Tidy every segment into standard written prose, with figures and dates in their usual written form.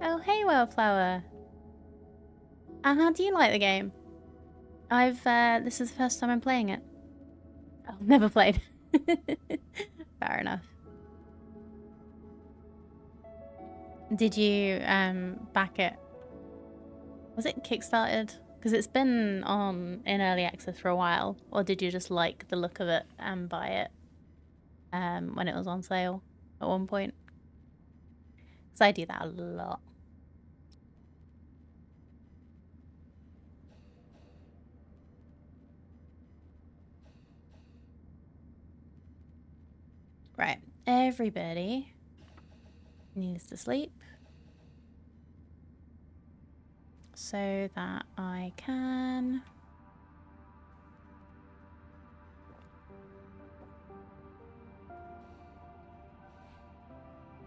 Oh, hey, Wildflower. How do you like the game? This is the first time I'm playing it. Oh, never played. Fair enough. Did you, back it? Was it kickstarted? Because it's been on in early access for a while. Or did you just like the look of it and buy it, when it was on sale at one point? Because I do that a lot. Right. Everybody needs to sleep so that I can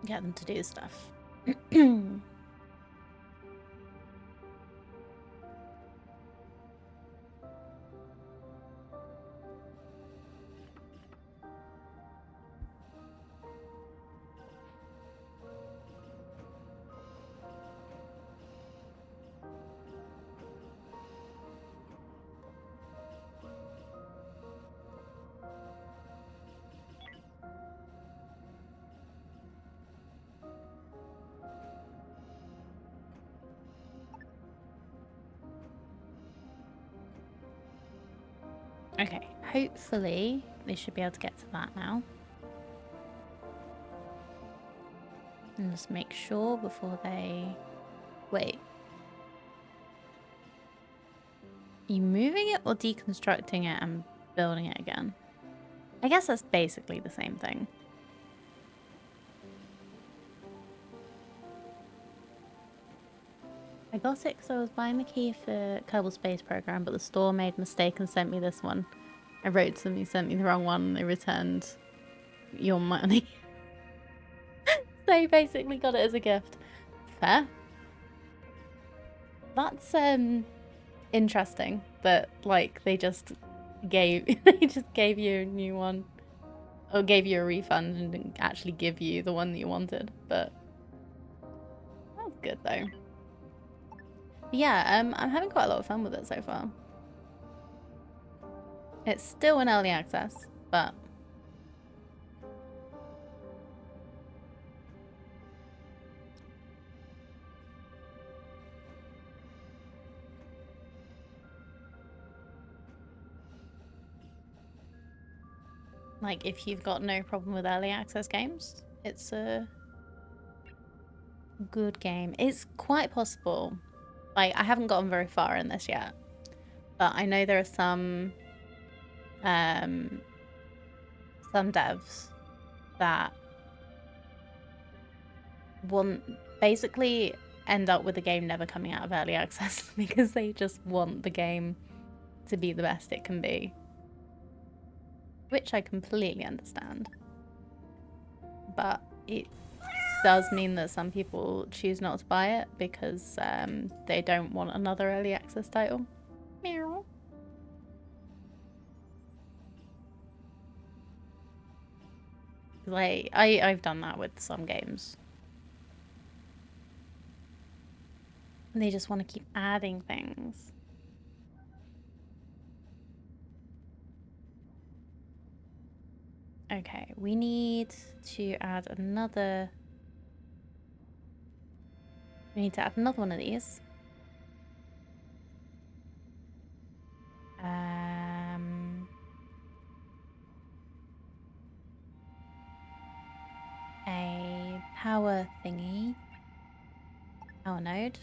get them to do stuff. Okay, hopefully they should be able to get to that now. And just make sure before they... Wait. Are you moving it or deconstructing it and building it again? I guess that's basically the same thing. I got it because I was buying the key for Kerbal Space Program, but the store made a mistake and sent me this one. I wrote to them, he sent me the wrong one, and they returned your money. So you basically got it as a gift. Fair. That's interesting that like they just gave you a new one, or gave you a refund and didn't actually give you the one that you wanted. But that's good though. But yeah, I'm having quite a lot of fun with it so far. It's still in early access, but like if you've got no problem with early access games, it's a good game. It's quite possible. Like I haven't gotten very far in this yet, but I know there are some devs that want basically end up with the game never coming out of early access because they just want the game to be the best it can be, which I completely understand. But it does mean that some people choose not to buy it because they don't want another early access title. Meow. Like I've done that with some games. They just want to keep adding things. Okay, we need to add another... We need to add another one of these. A power thingy. Power node.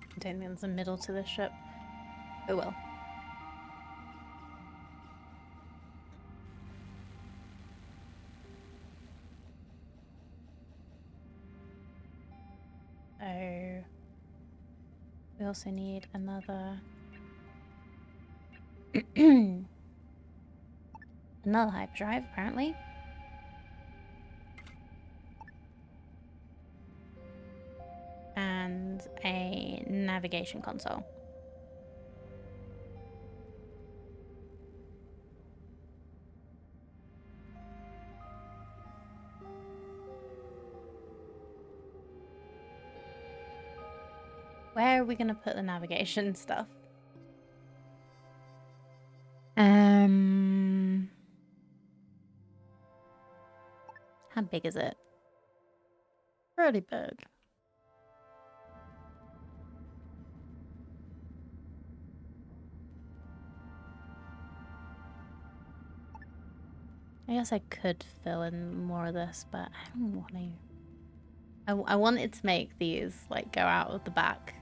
I don't think there's a middle to this ship. Oh well. Oh. We also need another... another hyperdrive, apparently. And a navigation console. Where are we going to put the navigation stuff? How big is it? Pretty big. I guess I could fill in more of this, but I don't want to. I wanted to make these like go out of the back.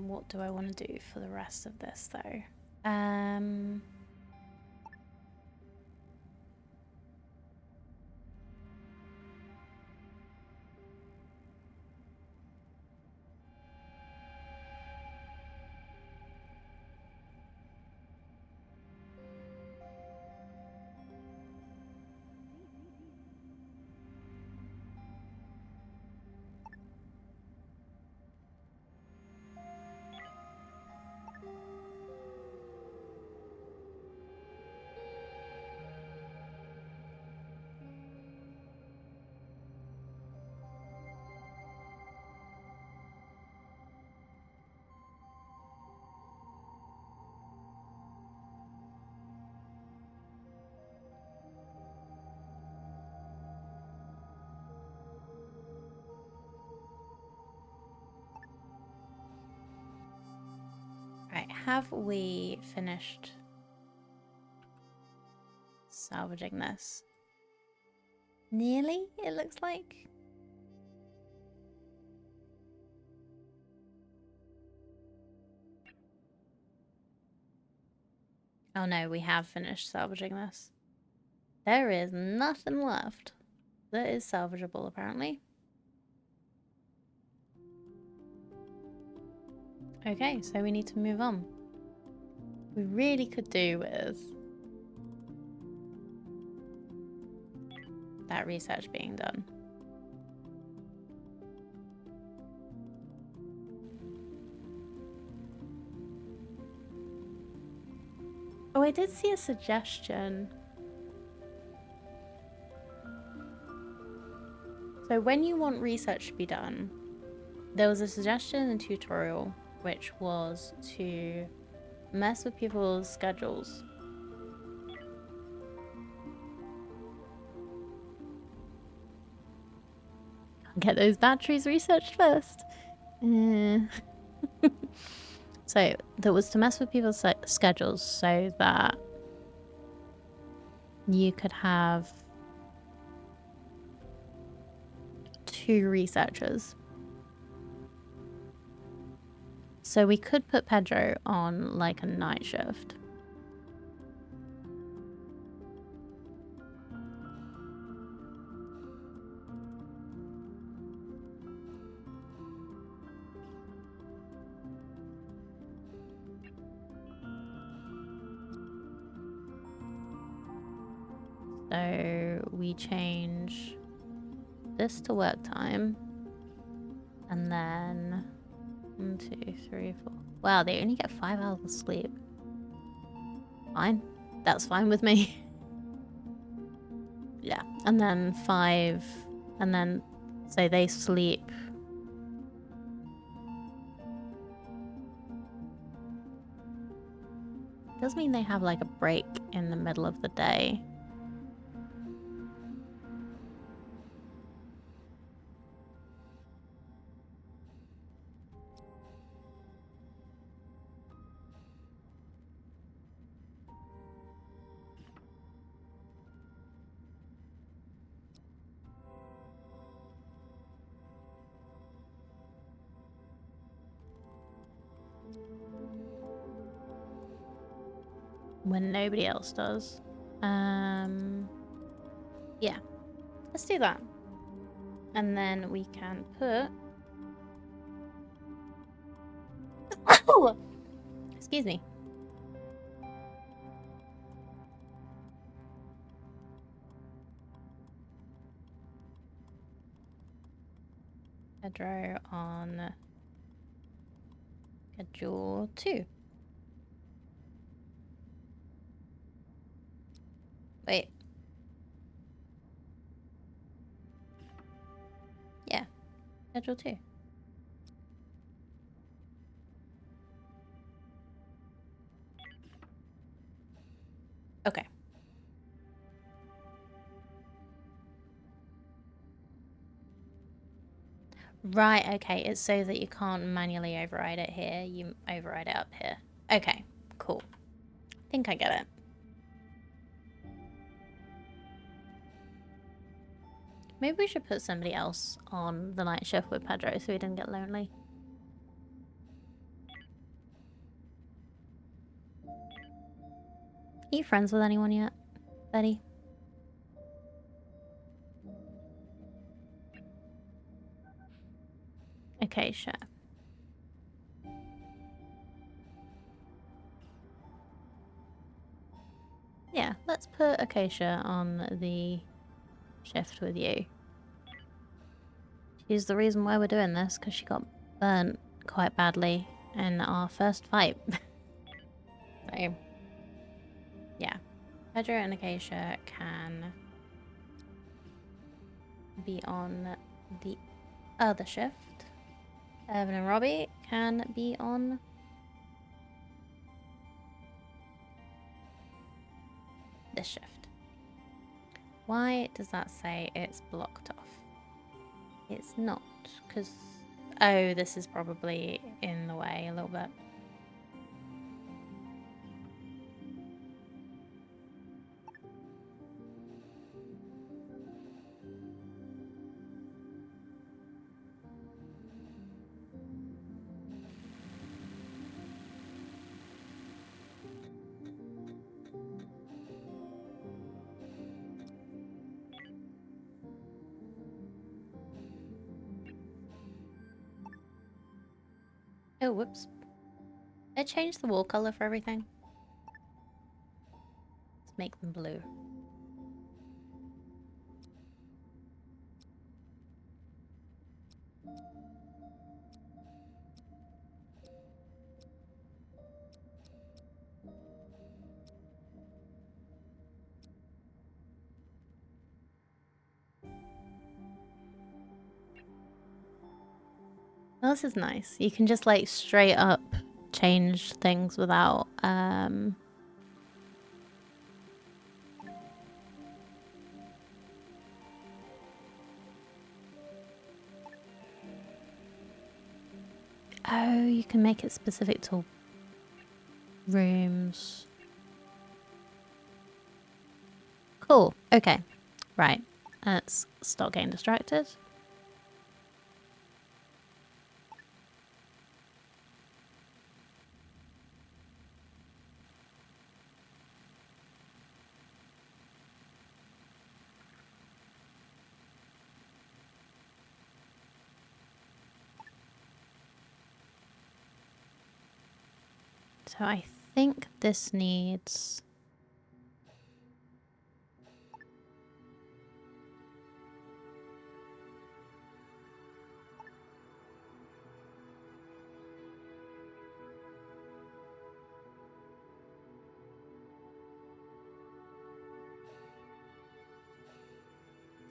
What do I want to do for the rest of this though? Right, have we finished salvaging this? Nearly, it looks like. Oh no, we have finished salvaging this. There is nothing left that is salvageable, apparently. Okay, so we need to move on. We really could do with that research being done. Oh, I did see a suggestion. So when you want research to be done, there was a suggestion in the tutorial which was to mess with people's schedules. Get those batteries researched first. So that was to mess with people's schedules so that you could have 2 researchers. So we could put Pedro on like a night shift. So we change this to work time. And then 1, 2, 3, 4. Wow, they only get 5 hours of sleep. Fine. That's fine with me. Yeah. And then 5. And then so they sleep. Does mean they have like a break in the middle of the day. When nobody else does. Yeah. Let's do that. And then we can put Oh! Excuse me. Pedro on schedule 2. Wait. Yeah, schedule 2. Okay. Right, okay. It's so that you can't manually override it here. You override it up here. Okay, cool. I think I get it. Maybe we should put somebody else on the night shift with Pedro so he didn't get lonely. Are you friends with anyone yet, Betty? Okay, sure. Yeah, let's put Acacia on the shift with you. She's the reason why we're doing this, because she got burnt quite badly in our first fight. So, yeah. Pedro and Acacia can be on the other shift. Evan and Robbie can be on this shift. Why does that say it's blocked off? It's not, because... Oh, this is probably in the way a little bit. Oh, whoops. I changed the wall color for everything. Let's make them blue. Well, this is nice. You can just like straight up change things without Oh, you can make it specific to rooms. Cool. Okay. Right. Let's stop getting distracted. So I think this needs...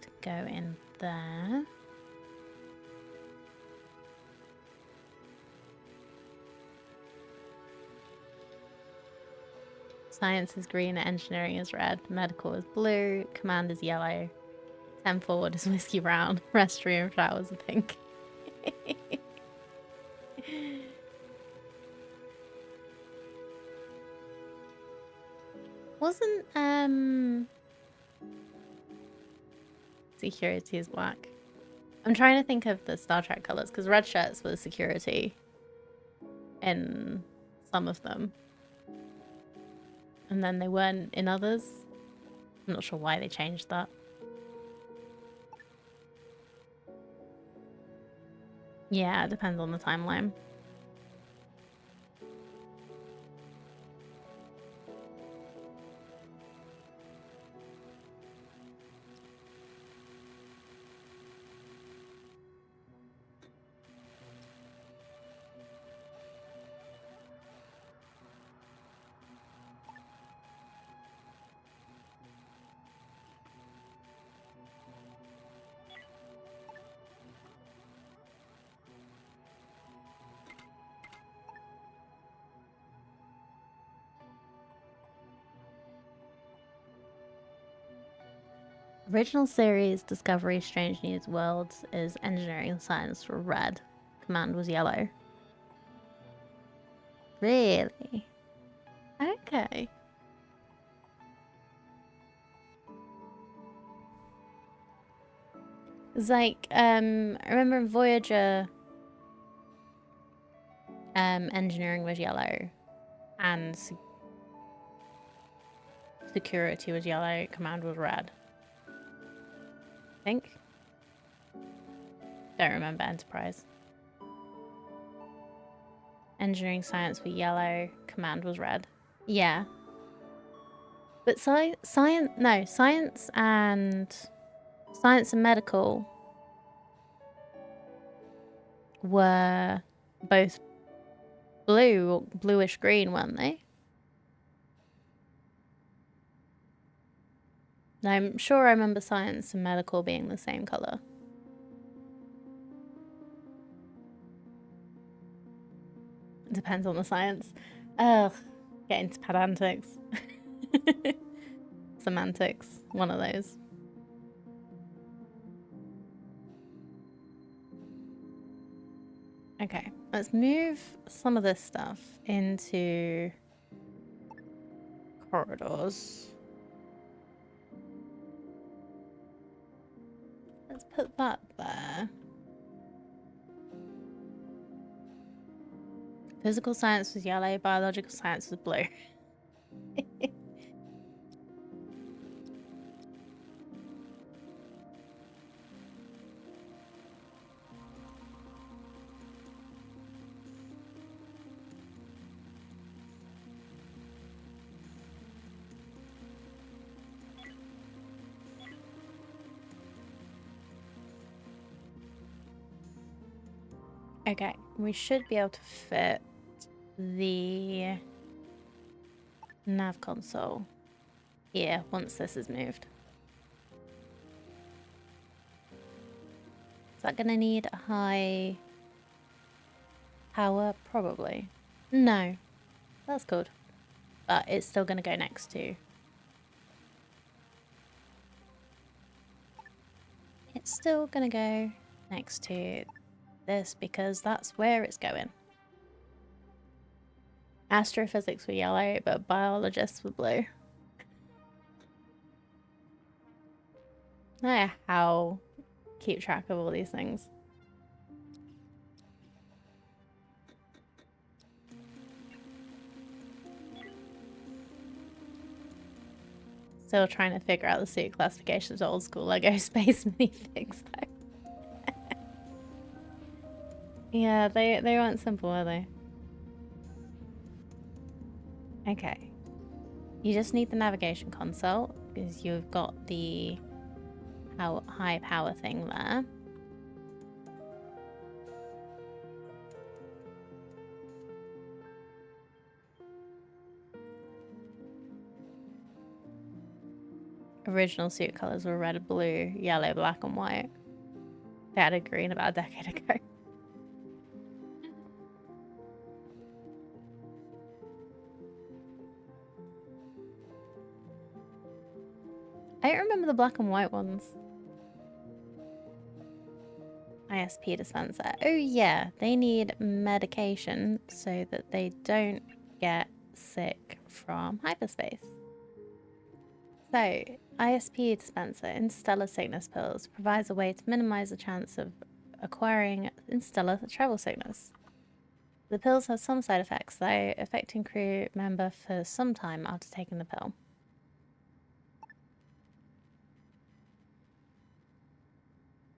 to go in there. Science is green, engineering is red, medical is blue, command is yellow, 10 forward is whiskey brown, restroom showers are pink. Wasn't security is black? I'm trying to think of the Star Trek colors because red shirts were security in some of them. And then they weren't in others. I'm not sure why they changed that. Yeah, it depends on the timeline. Original series Discovery Strange New Worlds is engineering and science were red. Command was yellow. Really? Okay. It's like, I remember in Voyager, engineering was yellow and security was yellow, command was red. I think. Don't remember Enterprise. Engineering science were yellow, command was red. Yeah. But science and medical were both blue or bluish green, weren't they? I'm sure I remember science and medical being the same colour. It depends on the science. Ugh, get into pedantics. Semantics, one of those. Okay, let's move some of this stuff into corridors. Let's put that there. Physical science was yellow, biological science was blue. Okay, we should be able to fit the nav console here once this is moved. Is that gonna need a high power? Probably. No, that's good. But it's still gonna go next to. It's still gonna go next to this because that's where it's going. Astrophysics were yellow, but biologists were blue. I don't know how keep track of all these things. Still trying to figure out the suit classifications of old school Lego Space minifigs though. Yeah, they weren't simple, were they? Okay. You just need the navigation console because you've got the high power thing there. Original suit colors were red, blue, yellow, black, and white. They added green about a decade ago. I don't remember the black and white ones. ISP dispenser. Oh yeah, they need medication so that they don't get sick from hyperspace. So, ISP dispenser, interstellar sickness pills, provides a way to minimize the chance of acquiring interstellar travel sickness. The pills have some side effects, though, affecting crew member for some time after taking the pill.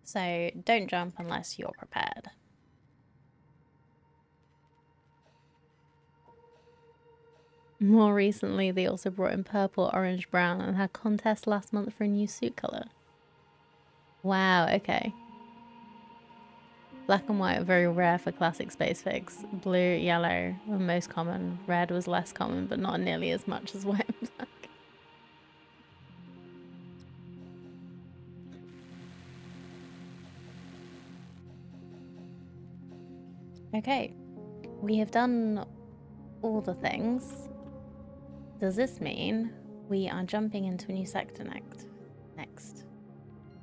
So, don't jump unless you're prepared. More recently, they also brought in purple, orange, brown, and had contests last month for a new suit color. Wow, okay. Black and white are very rare for classic space figs. Blue, yellow were most common. Red was less common, but not nearly as much as white and black. Okay, we have done all the things. Does this mean we are jumping into a new sector next?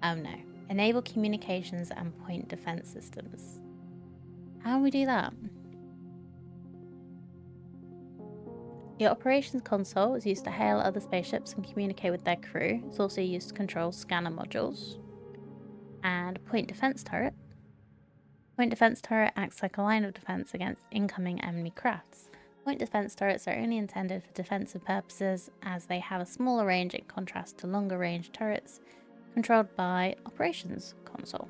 Oh no. Enable communications and point defense systems. How do we do that? The operations console is used to hail other spaceships and communicate with their crew. It's also used to control scanner modules. And point defense turret. Point defense turret acts like a line of defense against incoming enemy crafts. Point defense turrets are only intended for defensive purposes as they have a smaller range in contrast to longer range turrets controlled by operations console.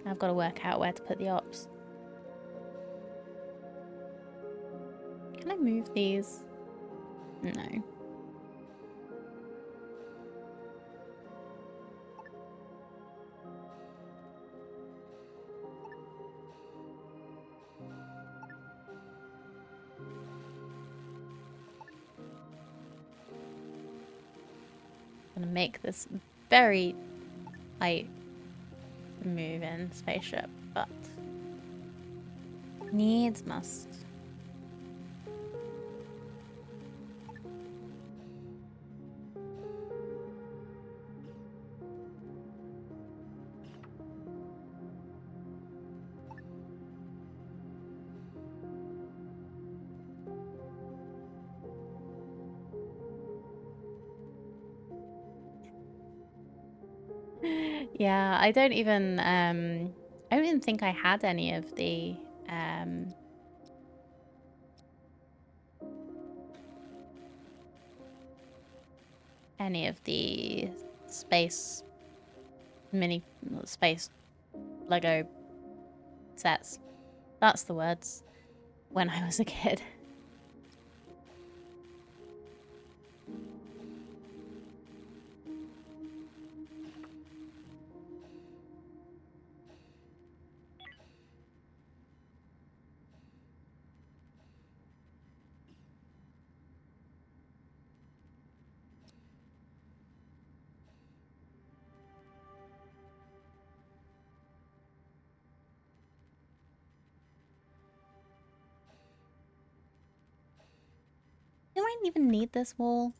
Now I've got to work out where to put the ops. Can I move these? No. I'm gonna make this very light move-in spaceship, but needs must. Yeah, I don't even think I had any of the space space Lego sets. That's the words. When I was a kid. Do I even need this wall?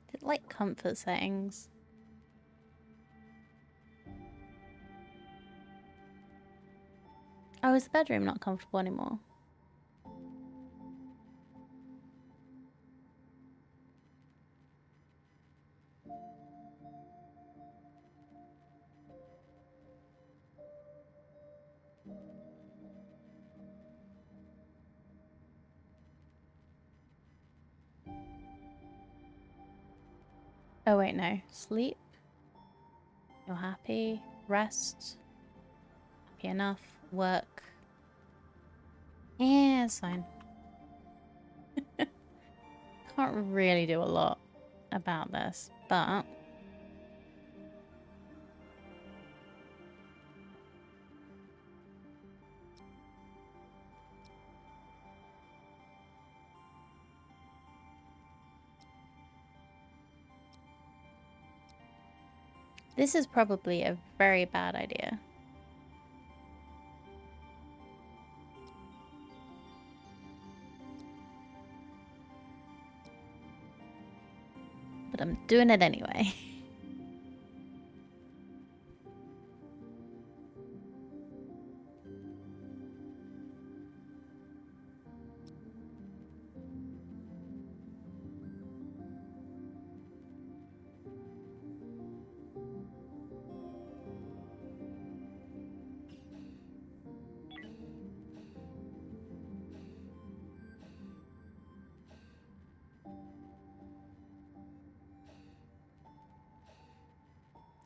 Is it like comfort settings? Oh, is the bedroom not comfortable anymore? Oh wait, no. Sleep. You're happy. Rest. Happy enough. Work. Yeah, it's fine. Can't really do a lot about this, but this is probably a very bad idea. But I'm doing it anyway.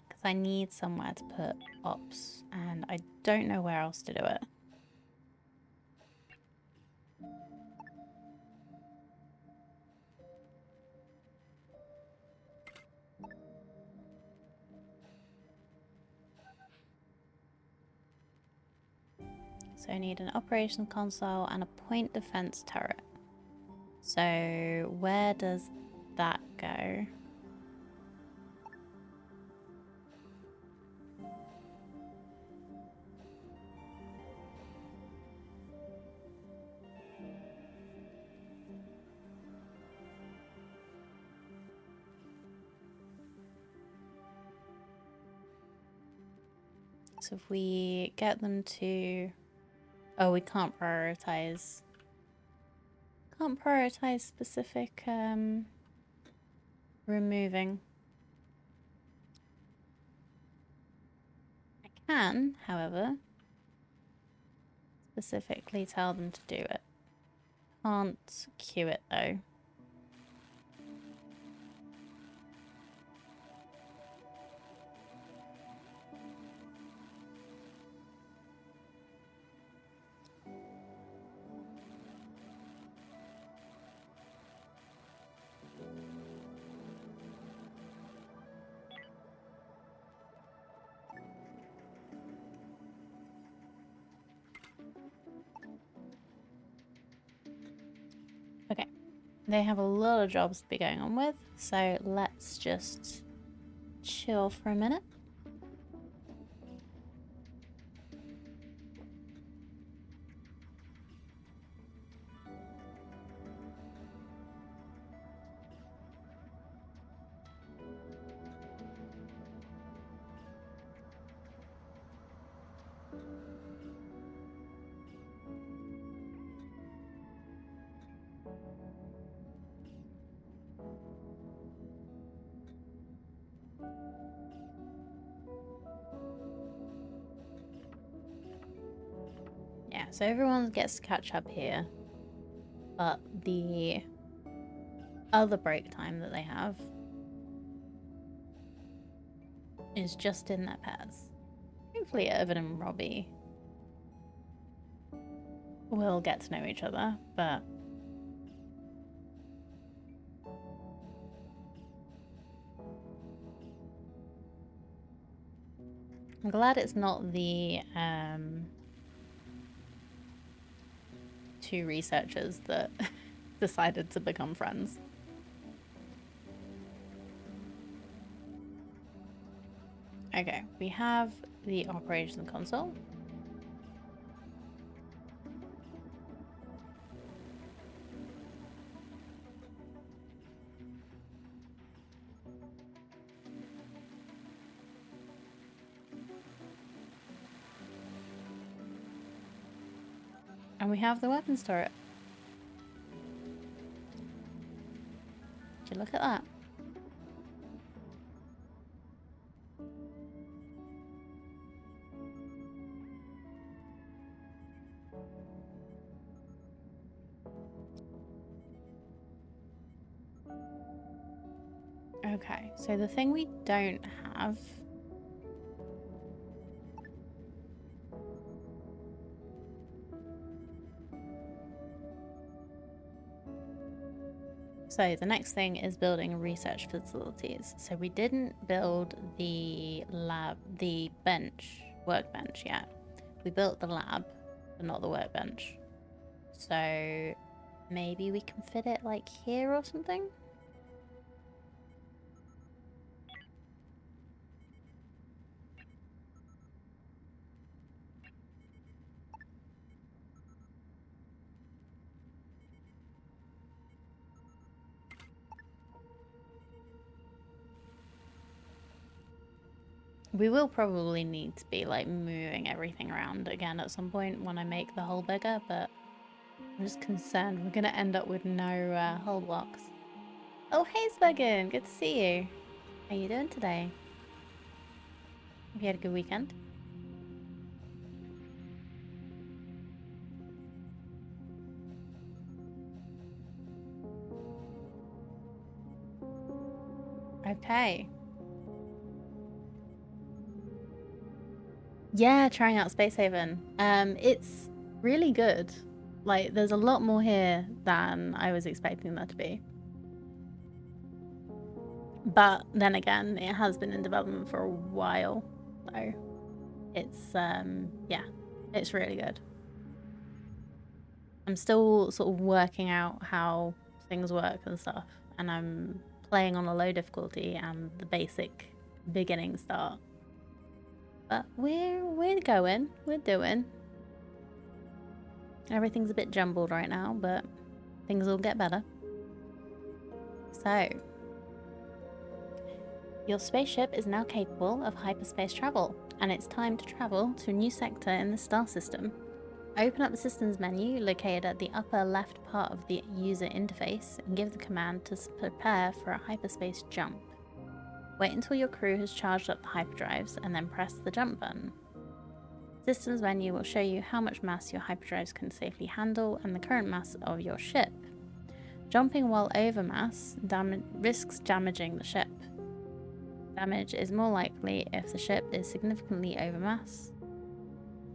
Because I need somewhere to put ops, and I don't know where else to do it. So I need an operations console and a point defense turret. So where does that go? So if we get them to... Oh, we can't prioritize. Can't prioritize specific removing. I can, however, specifically tell them to do it. Can't queue it though. Okay, they have a lot of jobs to be going on with, so let's just chill for a minute. Yeah, so everyone gets to catch up here, but the other break time that they have is just in their pairs. Hopefully Irvin and Robbie will get to know each other, but I'm glad it's not the two researchers that decided to become friends. Okay, we have the operations console. And we have the weapons turret. Would you look at that? Okay, so the thing we don't have... So the next thing is building research facilities. So we didn't build the lab, the workbench yet. We built the lab, but not the workbench. So maybe we can fit it like here or something? We will probably need to be like moving everything around again at some point when I make the hole bigger, but I'm just concerned we're gonna end up with no hole blocks. Oh, hey Spugin, good to see you. How you doing today? Have you had a good weekend? Okay. Yeah, trying out Space Haven. It's really good. Like, there's a lot more here than I was expecting there to be. But then again, it has been in development for a while, so it's yeah, it's really good. I'm still sort of working out how things work and stuff, and I'm playing on a low difficulty and the basic beginning start. But we're going, we're doing. Everything's a bit jumbled right now, but things will get better. So, your spaceship is now capable of hyperspace travel. and it's time to travel to a new sector in the star system. Open up the systems menu located at the upper left part of the user interface and give the command to prepare for a hyperspace jump. Wait until your crew has charged up the hyperdrives and then press the jump button. Systems menu will show you how much mass your hyperdrives can safely handle and the current mass of your ship. Jumping while over mass risks damaging the ship. Damage is more likely if the ship is significantly over mass.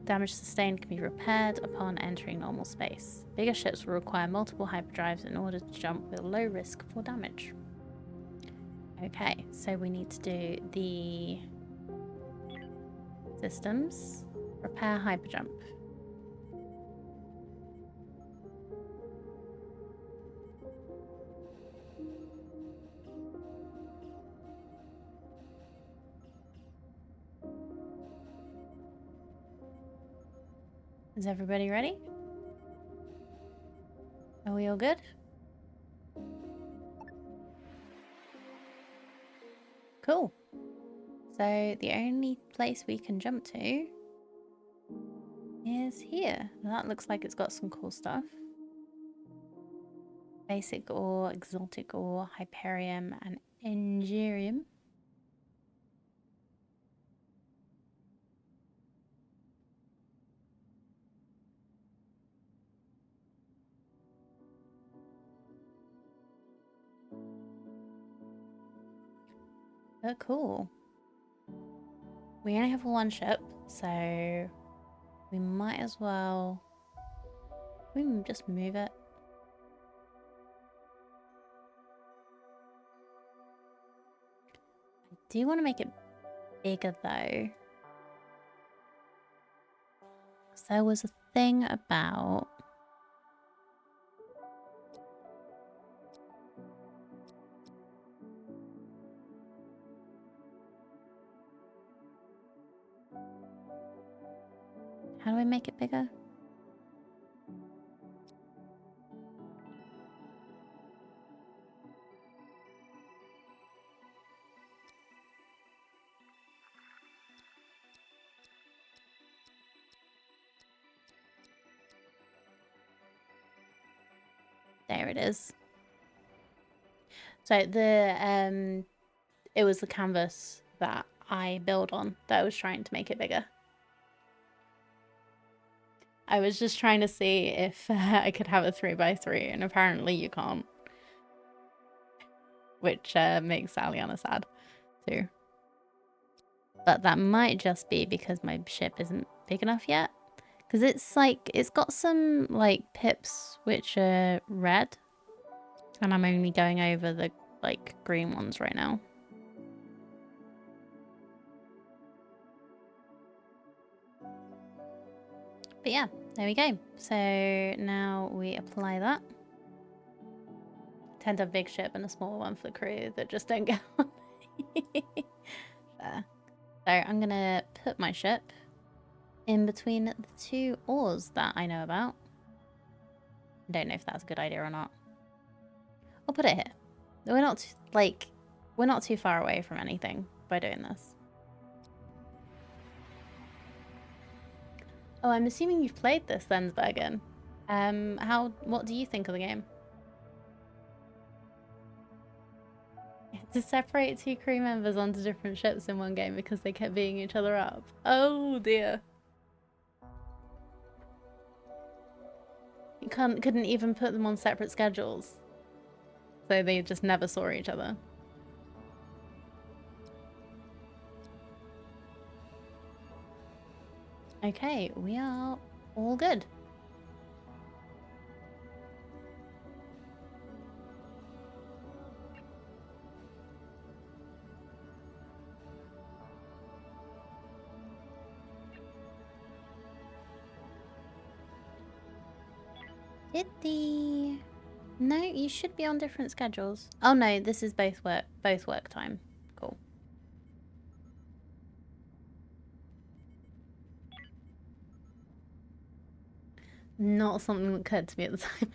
Damage sustained can be repaired upon entering normal space. Bigger ships will require multiple hyperdrives in order to jump with low risk for damage. Okay, so we need to do the systems. Repair hyperjump. Is everybody ready? Are we all good? Cool. So the only place we can jump to is here. That looks like it's got some cool stuff. Basic ore, exotic ore, hyperium, and engerium. Oh, cool. We only have one ship, so we might as well... We can just move it. I do want to make it bigger though. So there was a thing about... How do I make it bigger? There it is. So the it was the canvas that I built on that I was trying to make it bigger. I was just trying to see if I could have a 3x3, and apparently you can't. Which makes Aliana sad too. But that might just be because my ship isn't big enough yet. Because it's like, it's got some like pips which are red. And I'm only going over the like green ones right now. But yeah, there we go. So now we apply that. Tend to have a big ship and a small one for the crew that just don't get on. There. So I'm gonna put my ship in between the two ores that I know about. I don't know if that's a good idea or not. I'll put it here. We're not we're not too far away from anything by doing this. Oh, I'm assuming you've played this, Lensbergen. What do you think of the game? To separate two crew members onto different ships in one game because they kept beating each other up. Oh dear. You couldn't even put them on separate schedules. So they just never saw each other. Okay, we are all good. No, you should be on different schedules. Oh no, this is both work time. Cool. Not something that occurred to me at the time.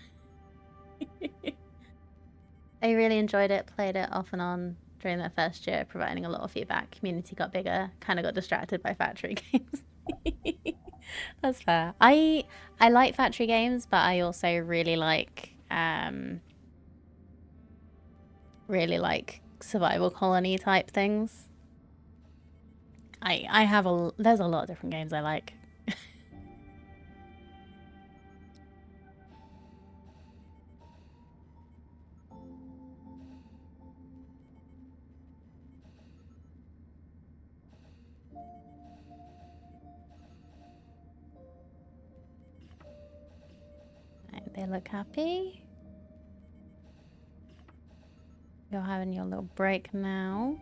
I really enjoyed it, played it off and on, during their first year, providing a lot of feedback. Community got bigger, kind of got distracted by factory games. That's fair. I like factory games, but I also really like survival colony type things. There's a lot of different games I like. They look happy. You're having your little break now.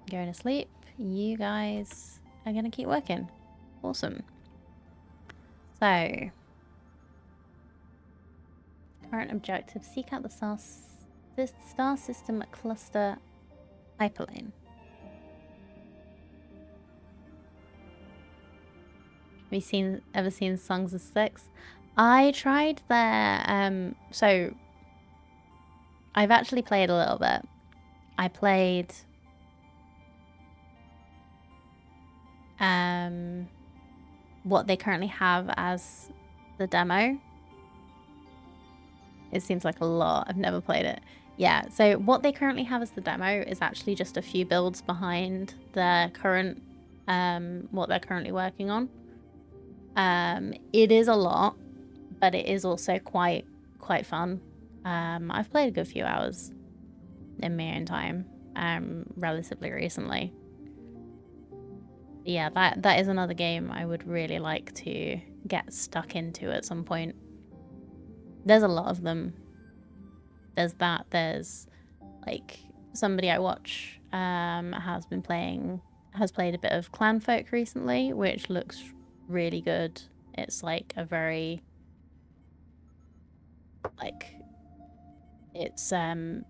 Going to sleep. You guys are going to keep working. Awesome. So, current objective. Seek out the star system cluster hyperlane. Have you ever seen Songs of Six? I tried their so I've actually played a little bit. I played what they currently have as the demo. It seems like a lot. I've never played it. Yeah, so what they currently have as the demo is actually just a few builds behind their current what they're currently working on. It is a lot, but it is also quite fun. I've played a good few hours in my own time, relatively recently. Yeah, that is another game I would really like to get stuck into at some point. There's a lot of them. There's that. There's like somebody I watch has played a bit of Clan Folk recently, which looks really good. It's like a very it's kind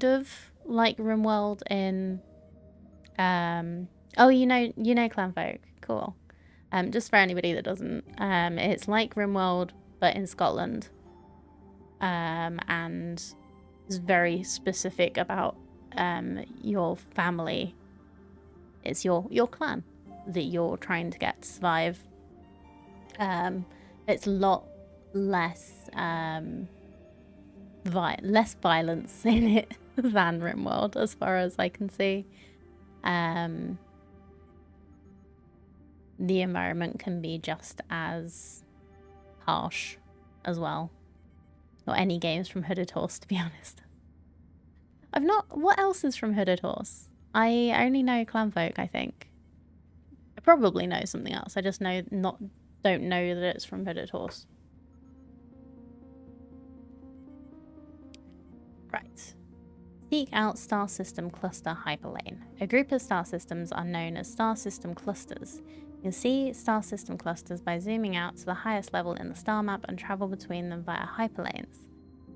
of like RimWorld in oh, you know Clan Folk. Cool. Just for anybody that doesn't, it's like RimWorld but in Scotland. And it's very specific about your family. It's your clan that you're trying to get to survive. It's a lot less less violence in it than RimWorld, as far as I can see. The environment can be just as harsh as well. Or any games from Hooded Horse, to be honest. What else is from Hooded Horse? I only know Clanfolk, I think. I probably know something else. I just don't know that it's from Hooded Horse. Right. Seek out Star System Cluster Hyperlane. A group of star systems are known as star system clusters. You can see star system clusters by zooming out to the highest level in the star map and travel between them via hyperlanes.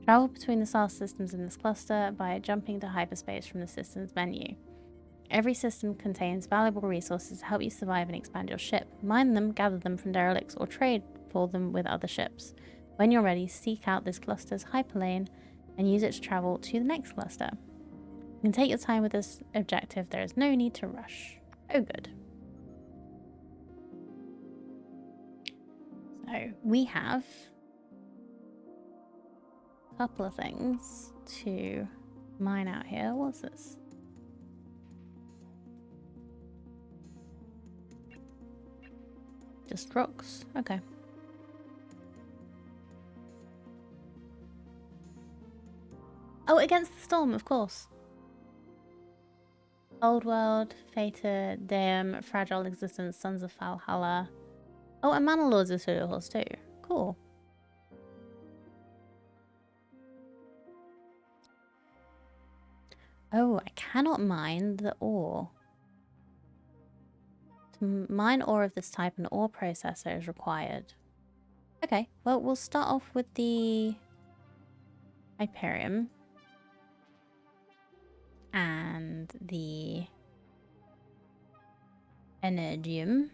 Travel between the star systems in this cluster by jumping to hyperspace from the system's menu. Every system contains valuable resources to help you survive and expand your ship. Mine them, gather them from derelicts, or trade for them with other ships. When you're ready, seek out this cluster's hyperlane and use it to travel to the next cluster. You can take your time with this objective. There is no need to rush. Oh, good. So we have a couple of things to mine out here. What's this? Just rocks. Okay. Oh, Against the Storm, of course. Old World, Fata, Deum, Fragile Existence, Sons of Valhalla. Oh, and Manor Lords is Hooded Horse too. Cool. Oh, I cannot mine the ore. To mine ore of this type, an ore processor is required. Okay, well, we'll start off with the Hyperium and the Energium.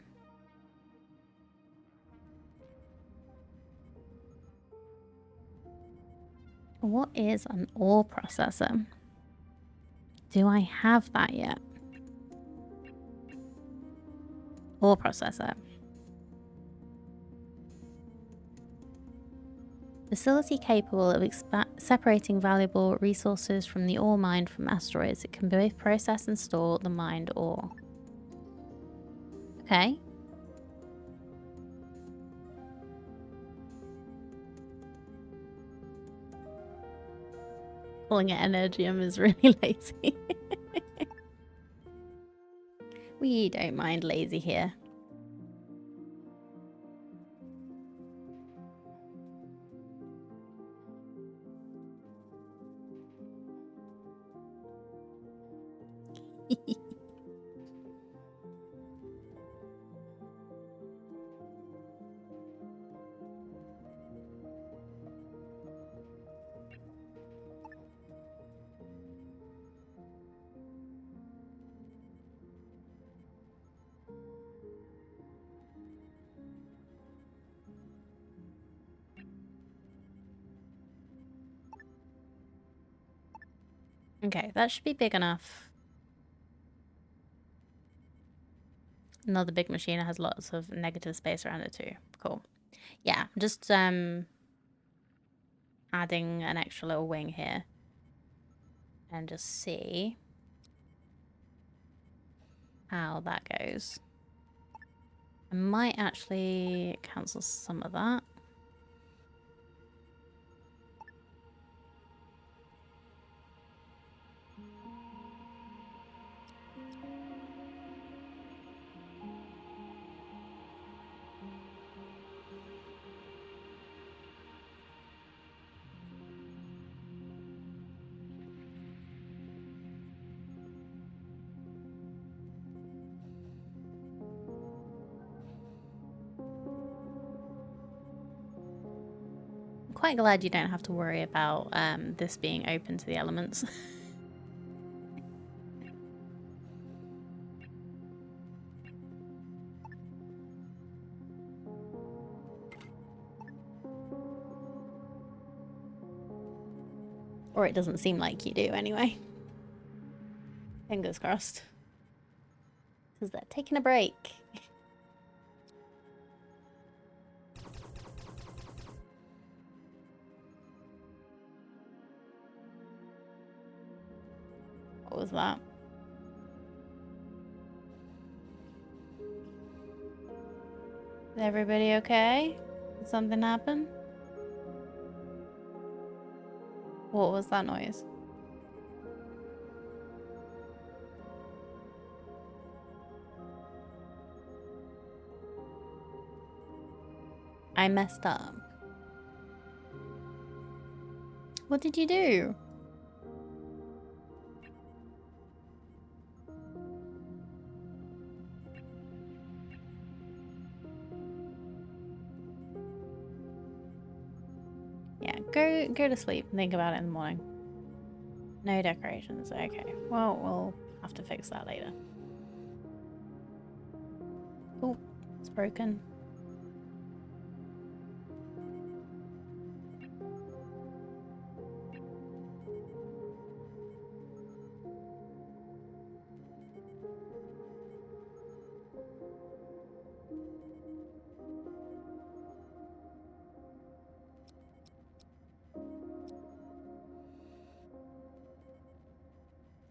What is an ore processor? Do I have that yet? Ore processor. Facility capable of separating valuable resources from the ore mined from asteroids. It can both process and store the mined ore. Okay. Calling it energium is really lazy. We don't mind lazy here. Okay, that should be big enough. Another big machine has lots of negative space around it too. Cool. Yeah, just adding an extra little wing here. And just see how that goes. I might actually cancel some of that. Quite glad you don't have to worry about this being open to the elements. Or it doesn't seem like you do anyway. Fingers crossed. Because they're taking a break. What was that? Is everybody okay? Did something happen? What was that noise? I messed up. What did you do? Yeah, go to sleep and think about it in the morning. No decorations. Okay. Well, we'll have to fix that later. Oh, it's broken.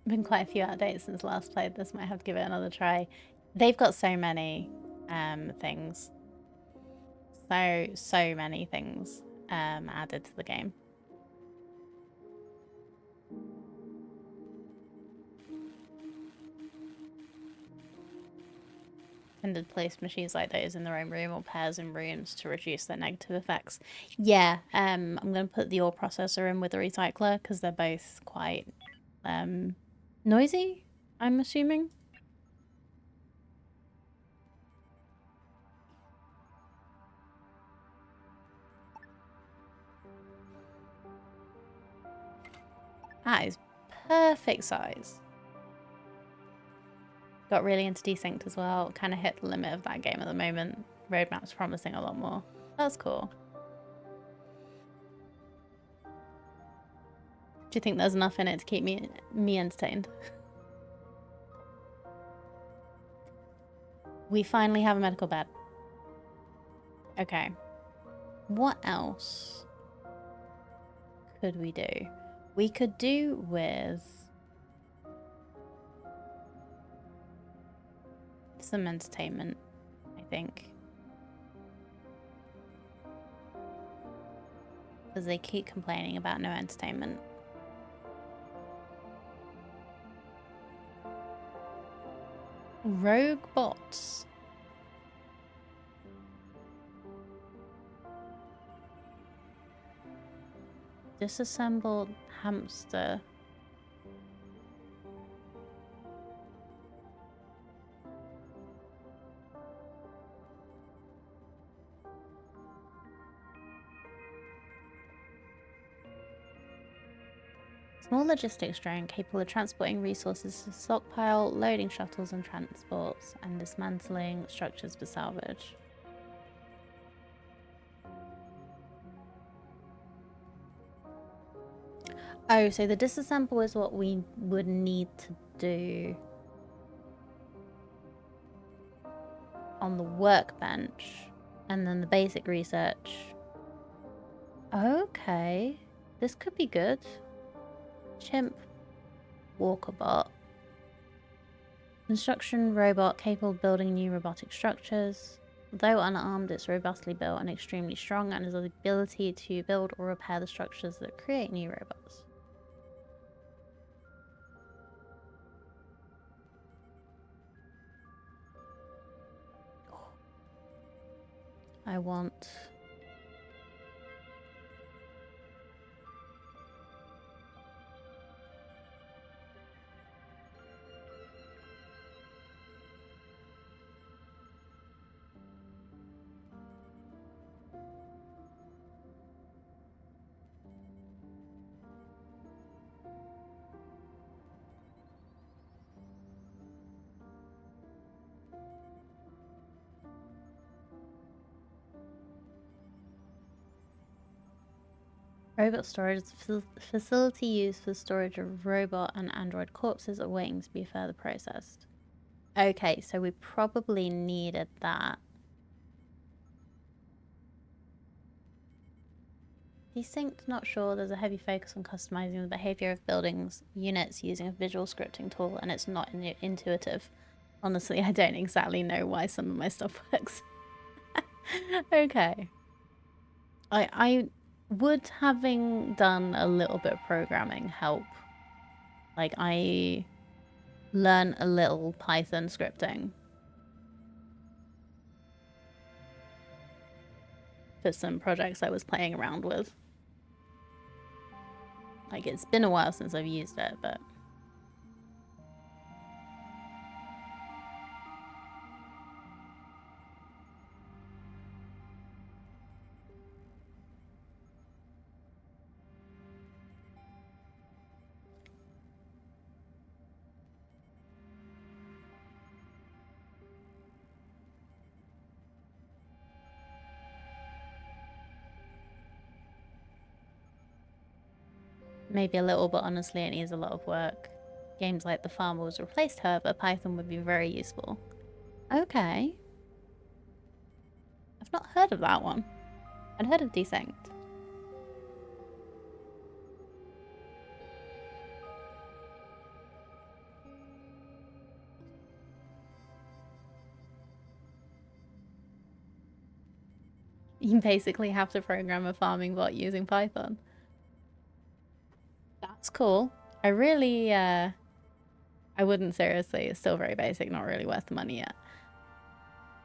Been quite a few updates since last played this. Might have to give it another try. They've got so many things. So many things added to the game. Intended place machines like those in their own room or pairs in rooms to reduce their negative effects. Yeah, I'm going to put the ore processor in with the recycler because they're both quite noisy, I'm assuming. That is perfect size. Got really into desynced as well. Kind of hit the limit of that game at the moment. Roadmap's promising a lot more. That's cool. you think there's enough in it to keep me entertained? We finally have a medical bed. Okay. What else could we do? We could do with some entertainment, I think. Because they keep complaining about no entertainment. Rogue bots. Disassembled hamster. Small logistics drone capable of transporting resources to stockpile, loading shuttles and transports, and dismantling structures for salvage. Oh, so the disassemble is what we would need to do on the workbench, and then the basic research. Okay, this could be good. Chimp walker bot. Construction robot capable of building new robotic structures. Though unarmed, it's robustly built and extremely strong and has the ability to build or repair the structures that create new robots. I want... Robot storage is a facility used for storage of robot and android corpses awaiting to be further processed. Okay, so we probably needed that. Desynced, not sure. There's a heavy focus on customizing the behavior of buildings units using a visual scripting tool, and it's not intuitive. Honestly, I don't exactly know why some of my stuff works. Okay. I would, having done a little bit of programming, help. Like, I learned a little Python scripting for some projects I was playing around with. Like, it's been a while since I've used it, but... maybe a little, but honestly it needs a lot of work. Games like The Farmer was replaced, however, Python would be very useful. Okay. I've not heard of that one. I'd heard of Desynced. You basically have to program a farming bot using Python. That's cool. I really, I wouldn't seriously. It's still very basic, not really worth the money yet.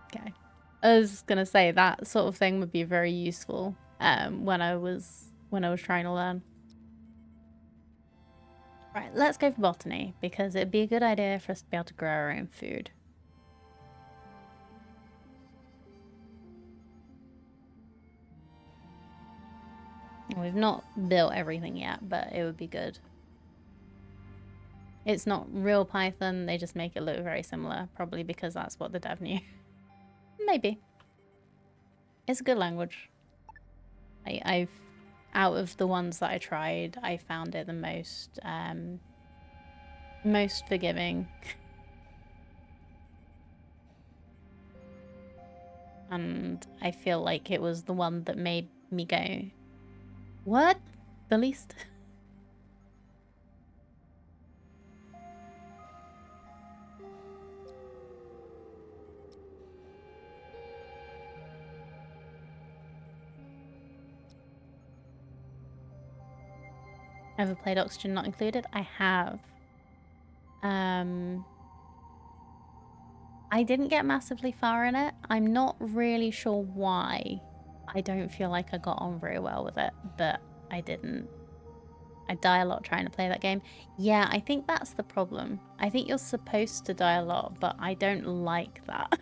Okay. I was gonna say that sort of thing would be very useful when I was trying to learn. Right, let's go for botany, because it'd be a good idea for us to be able to grow our own food. We've not built everything yet, but it would be good. It's not real Python, they just make it look very similar, probably because that's what the dev knew. Maybe. It's a good language. I out of the ones that I tried, I found it the most forgiving. And I feel like it was the one that made me go, what? The least? Ever played Oxygen Not Included? I have. I didn't get massively far in it. I'm not really sure why. I don't feel like I got on very well with it, but I didn't. I die a lot trying to play that game. Yeah, I think that's the problem. I think you're supposed to die a lot, but I don't like that.